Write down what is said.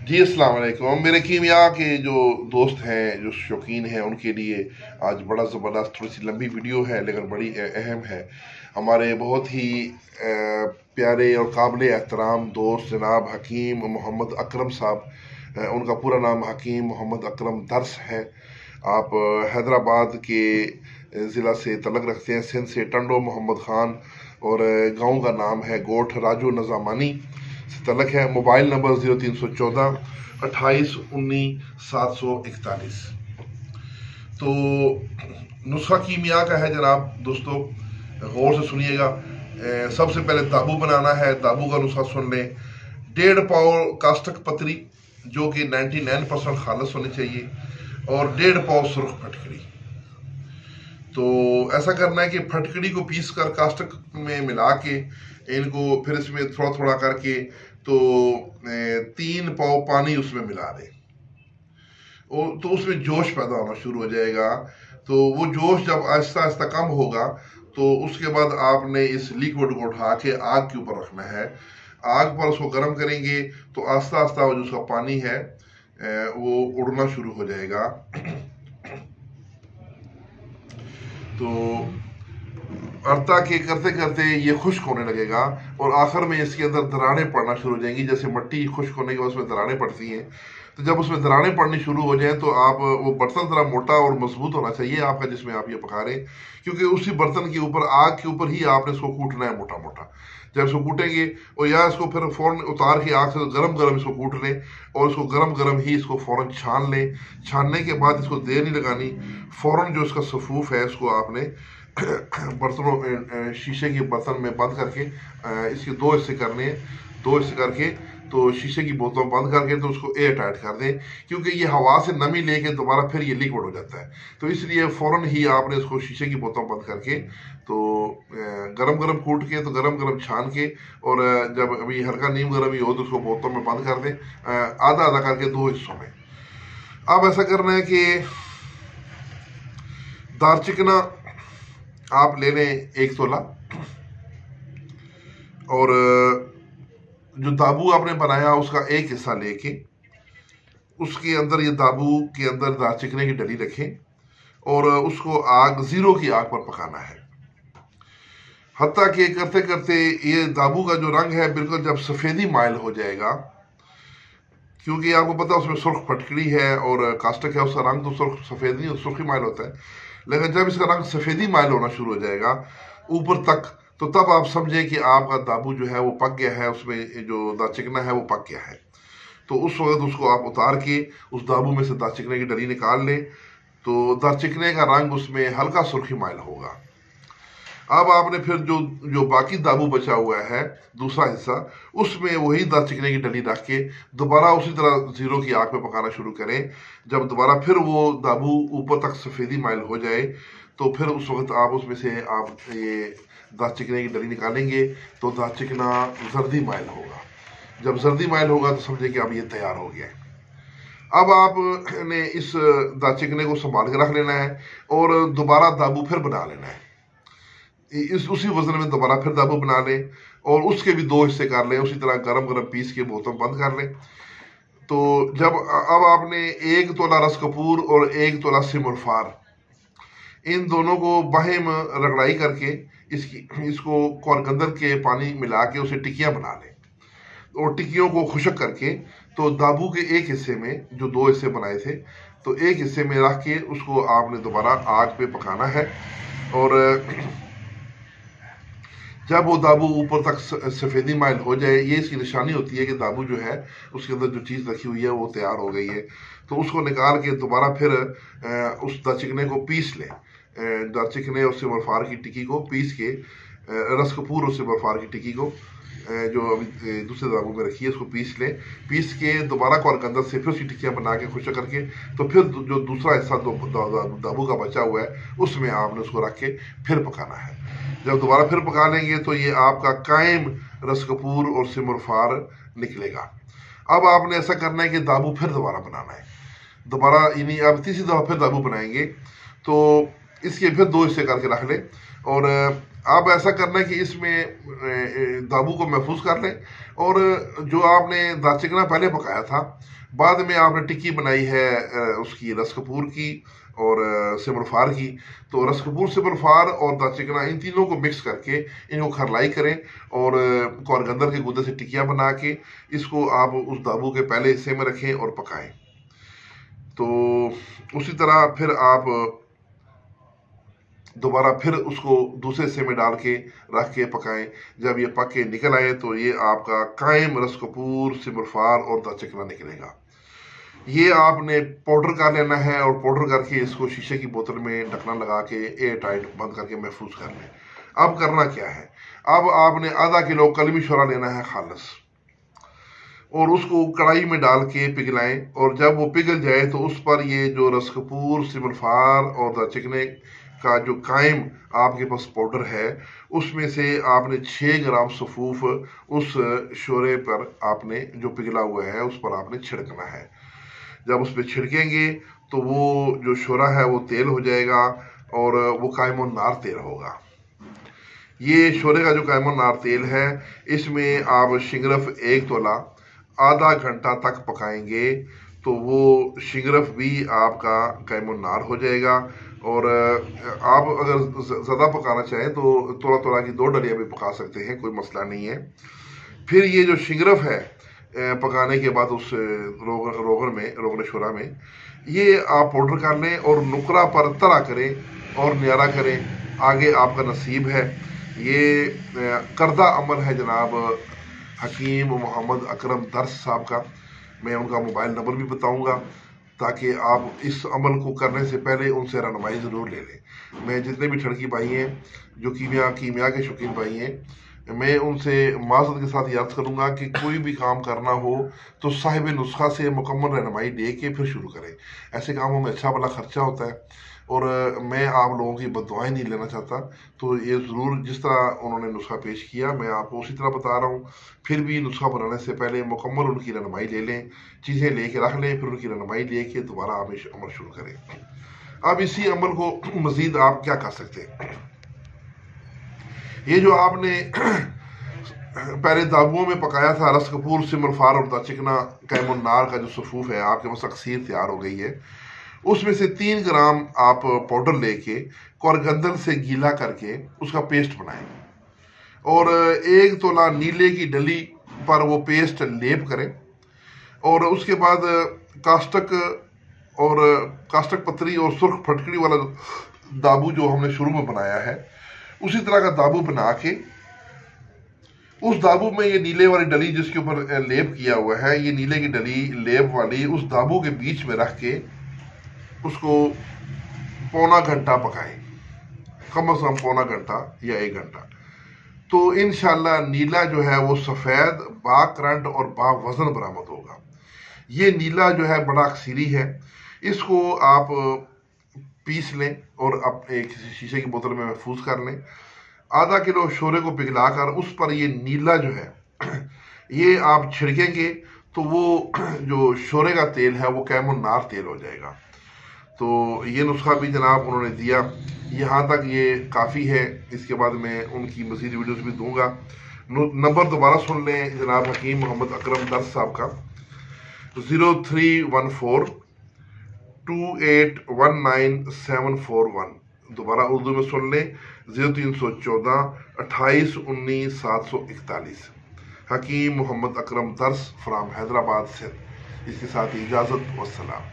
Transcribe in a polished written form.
जी अस्सलाम वालेकुम। मेरे कीमिया के जो दोस्त हैं, जो शौकीन हैं, उनके लिए आज बड़ा ज़बरदस्त थोड़ी सी लंबी वीडियो है लेकिन बड़ी अहम है। हमारे बहुत ही प्यारे और काबिल एहतराम दोस्त जनाब हकीम मोहम्मद अकरम साहब, उनका पूरा नाम हकीम मोहम्मद अकरम दर्स है। आप हैदराबाद के ज़िला से तल्लुक़ रखते हैं, सिंध से टंडो मोहम्मद ख़ान, और गांव का नाम है गोठ राजू नज़ामानी से तलक है। Mobile number 0314 2819 741। तो नुस्खा कीमिया का है जनाब दोस्तों, गौर से सुनिएगा। सबसे पहले दाबू बनाना है। दाबू का नुस्खा सुन लें। 1.5 पाव कास्टक पतरी जो कि 99% खालस होनी चाहिए, और 1.5 पाव सुर्ख फटकड़ी। तो ऐसा करना है कि फटकड़ी को पीस कर कास्टक में मिला के इनको फिर इसमें थोड़ा थोड़ा करके तो 3 पाव पानी उसमें मिला दें, और तो उसमें जोश पैदा होना शुरू हो जाएगा। तो वो जोश जब आहिस्ता आहिस्ता कम होगा तो उसके बाद आपने इस लिक्विड को उठा के आग के ऊपर रखना है। आग पर उसको गर्म करेंगे तो आहिस्ता आहिस्ता वो जो उसका पानी है वो उड़ना शुरू हो जाएगा। तो अर्ता के करते करते ये खुश्क होने लगेगा, और आखिर में इसके अंदर दरारें पड़ना शुरू हो जाएंगी। जैसे मिट्टी खुश्क होने के बाद उसमें दरारें पड़ती हैं, तो जब उसमें दरारें पड़नी शुरू हो जाएं तो आप वो बर्तन जरा मोटा और मजबूत होना चाहिए आपका जिसमें आप ये पका रहे हैं, क्योंकि उसी बर्तन के ऊपर आग के ऊपर ही आपने इसको कूटना है मोटा मोटा। जब इसको कूटेंगे और या इसको फिर फ़ौरन उतार के आग से गरम गरम इसको कूट लें, और इसको गरम गरम ही इसको फ़ौरन छान लें। छानने के बाद इसको देर नहीं लगानी, फ़ौरन जो इसका सफूफ है इसको आपने बर्तनों शीशे के बर्तन में बंद करके इसके 2 हिस्से करने हैं। 2 हिस्से करके तो शीशे की बोतलों बंद करके तो उसको एयर टाइट कर दें, क्योंकि ये हवा से नमी लेके दोबारा फिर ये लिक्विड हो जाता है। तो इसलिए फ़ौरन ही आपने इसको शीशे की बोतल बंद करके तो गरम गरम कूट के तो गरम गरम छान के, और जब अभी हल्का नीम गरम ही हो तो उसको बोतल में बंद कर दें, आधा आधा करके 2 हिस्सों में। अब ऐसा करना है कि दारचिकना आप ले लें 1 तोला, और जो दाबू आपने बनाया उसका 1 हिस्सा लेके उसके अंदर ये दाबू के अंदर दारचिकने की डली रखें, और उसको आग 0 की आग पर पकाना है। हत्ता कि करते करते ये दाबू का जो रंग है बिल्कुल जब सफ़ेदी माइल हो जाएगा, क्योंकि आपको पता है उसमें सुर्ख फटकड़ी है और कास्टक है, उसका रंग तो सुर्ख सफ़ेद नहीं सुर्खी माइल होता है, लेकिन जब इसका रंग सफ़ेदी माइल होना शुरू हो जाएगा ऊपर तक, तो तब आप समझें कि आपका दाबू जो है वो पक गया है, उसमें जो दारचिकना है वो पक गया है। तो उस वक्त उसको आप उतार के उस दाबू में से दारचिकने की डली निकाल लें, तो दारचिकने का रंग उसमें हल्का सुर्खी माइल होगा। अब आपने फिर जो जो बाकी दाबू बचा हुआ है दूसरा हिस्सा, उसमें वही दारचिकने की डली रख के दोबारा उसी तरह 0 की आग पे पकाना शुरू करें। जब दोबारा फिर वो दाबू ऊपर तक सफ़ेदी माइल हो जाए तो फिर उस वक्त आप उसमें से आप ये दारचिकने की डली निकालेंगे तो दारचिकना जर्दी माइल होगा। जब जर्दी माइल होगा तो समझे कि अब ये तैयार हो गया है। अब आपने इस दारचिकने को संभाल के रख लेना है, और दोबारा दाबू फिर बना लेना है। उसी वजन में दोबारा फिर दाबू बना लें, और उसके भी 2 हिस्से कर लें, उसी तरह गरम गरम पीस के बोतल बंद कर लें। तो जब अब आपने 1 तोला रस कपूर और 1 तोला सिमरफार, इन दोनों को बाहेम रगड़ाई करके इसको कोरगंदल के पानी मिला के उसे टिक्कियाँ बना लें, और टिक्कियों को खुशक करके तो दाबू के 1 हिस्से में जो 2 हिस्से बनाए थे तो 1 हिस्से में रख के उसको आपने दोबारा आग पे पकाना है। और जब वो दाबू ऊपर तक सफ़ेदी माइल हो जाए, ये इसकी निशानी होती है कि दाबू जो है उसके अंदर जो चीज़ रखी हुई है वो तैयार हो गई है। तो उसको निकाल के दोबारा फिर उस दारचिकने को पीस लें। दारचिकने और सिमरफार की टिक्की को पीस के, रस कपूर और सिमरफार की टिक्की को जो अभी दूसरे दाबू में रखी है उसको पीस लें। पीस के दोबारा कोरगंदल से फिर उसकी टिक्कियाँ बना के खुशक करके तो फिर जो दूसरा हिस्सा दाबू का बचा हुआ है उसमें आपने उसको रख के फिर पकाना है। जब दोबारा फिर पका लेंगे तो ये आपका कायम रस कपूर और सिमरफार निकलेगा। अब आपने ऐसा करना है कि दाबू फिर दोबारा बनाना है। दोबारा यानी आप तीसरी दफ़ा फिर दाबू बनाएंगे तो इसके फिर 2 हिस्से करके रख लें, और आप ऐसा करना है कि इसमें दाबू को महफूज कर लें। और जो आपने दाचिकना पहले पकाया था, बाद में आपने टिक्की बनाई है उसकी रस कपूर की और सिमरफार की, तो रस कपूर, सिमरफार और दाचिकना, इन तीनों को मिक्स करके इनको खरलाई करें और कोरगंदर के गूदे से टिक्कियाँ बना के इसको आप उस दाबू के पहले हिस्से में रखें और पकाएं। तो उसी तरह फिर आप दोबारा फिर उसको दूसरे हिस्से में डाल के रख के पकाएं। जब ये पक के निकल आए तो ये आपका कायम रस कपूर, सिमरफार और दाचिकना निकलेगा। ये आपने पाउडर कर लेना है और पाउडर करके इसको शीशे की बोतल में ढकना लगा के एयर टाइट बंद करके महफूज कर लें। अब करना क्या है, अब आपने आधा किलो कलमी शोरा लेना है खालस और उसको कढ़ाई में डाल के पिघलाएं। और जब वो पिघल जाए तो उस पर ये जो रस कपूर, सिमरफार और दाचिकने का जो कायम आपके पास पाउडर है, उसमें से आपने 6 ग्राम सफूफ उस शोरे पर आपने जो पिघला हुआ है उस पर आपने छिड़कना है। जब उस पर छिड़केंगे तो वो जो शोरा है वो तेल हो जाएगा और वो कायम नार तेल होगा। ये शोरे का जो कायम नार तेल है, इसमें आप शिंगरफ 1 तोला आधा घंटा तक पकाएंगे तो वो शिंगरफ भी आपका कायम नार हो जाएगा। और आप अगर ज़्यादा पकाना चाहें तो तोला तोला की 2 डलियाँ भी पका सकते हैं, कोई मसला नहीं है। फिर ये जो शिंगरफ है पकाने के बाद उस रोगन शोरा में ये आप पाउडर कर लें और नुकरा पर तला करें और न्यारा करें। आगे आपका नसीब है। ये करदा अमल है जनाब हकीम मोहम्मद अकरम दर्स साहब का। मैं उनका मोबाइल नंबर भी बताऊंगा ताकि आप इस अमल को करने से पहले उनसे रहनुमाई ज़रूर ले लें। मैं जितने भी ठड़की भाई हैं जो कीमिया के शौकीन भाई हैं, मैं उनसे माज़रत के साथ याद करूंगा कि कोई भी काम करना हो तो साहिब नुस्खा से मुकम्मल रहनुमाई दे के फिर शुरू करें। ऐसे कामों में अच्छा वाला खर्चा होता है और मैं आप लोगों की बददुआएं नहीं लेना चाहता। तो ये ज़रूर जिस तरह उन्होंने नुस्खा पेश किया मैं आपको उसी तरह बता रहा हूँ। फिर भी नुस्खा बनाने से पहले मुकम्मल उनकी रहनुमाई ले लें, चीज़ें लेके रख लें, फिर उनकी रहनुमाई लेके दोबारा आप अमल शुरू करें। अब इसी अमल को मज़ीद आप क्या कर सकते हैं, ये जो आपने पहले दाबुओं में पकाया था रस कपूर, सिमरफार और दाचिकना कायम नार का जो सफूफ है आपके पास अक्सीर तैयार हो गई है, उसमें से 3 ग्राम आप पाउडर लेके कोरगंदल से गीला करके उसका पेस्ट बनाएं और 1 तोला नीले की डली पर वो पेस्ट लेप करें। और उसके बाद कास्टक पतरी और सुर्ख फटकड़ी वाला दाबू जो हमने शुरू में बनाया है उसी तरह का दाबू बना के उस दाबू में ये नीले वाली डली जिसके ऊपर लेप किया हुआ है, ये नीले की डली लेप वाली उस दाबू के बीच में रख के उसको पौना घंटा पकाएं, कम से कम पौना घंटा या 1 घंटा। तो इंशाल्लाह नीला जो है वो सफ़ेद बाकरंट और बावजन बरामद होगा। ये नीला जो है बड़ा अक्सीरी है, इसको आप पीस लें और अपने किसी शीशे की बोतल में महफूज कर लें। आधा किलो शोरे को पिघलाकर उस पर ये नीला जो है ये आप छिड़केंगे तो वो जो शोरे का तेल है वो कायम नार तेल हो जाएगा। तो ये नुस्खा भी जनाब उन्होंने दिया, यहाँ तक ये काफ़ी है। इसके बाद मैं उनकी मज़ीद वीडियोस भी दूंगा। नंबर दोबारा सुन लें जनाब हकीम मोहम्मद अकरम दर्स साहब का 0314 2819741। दोबारा उर्दू में सुन लें 0314 28 19 741। हकीम मोहम्मद अकरम दर्स फ्राम हैदराबाद सिंध। इसके साथ ही इजाज़त, वस्सलाम।